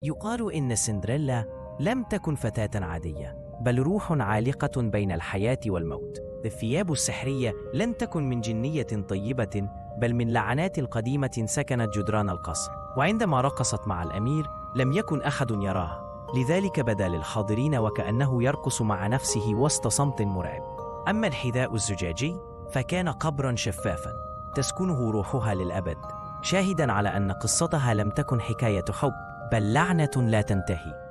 يقال إن سندريلا لم تكن فتاة عادية، بل روح عالقة بين الحياة والموت. الثياب السحرية لم تكن من جنية طيبة، بل من لعنات قديمة سكنت جدران القصر. وعندما رقصت مع الأمير لم يكن أحد يراها، لذلك بدا للحاضرين وكأنه يرقص مع نفسه وسط صمت مرعب. أما الحذاء الزجاجي فكان قبرا شفافا تسكنه روحها للأبد، شاهدا على أن قصتها لم تكن حكاية حب، بل لعنة لا تنتهي.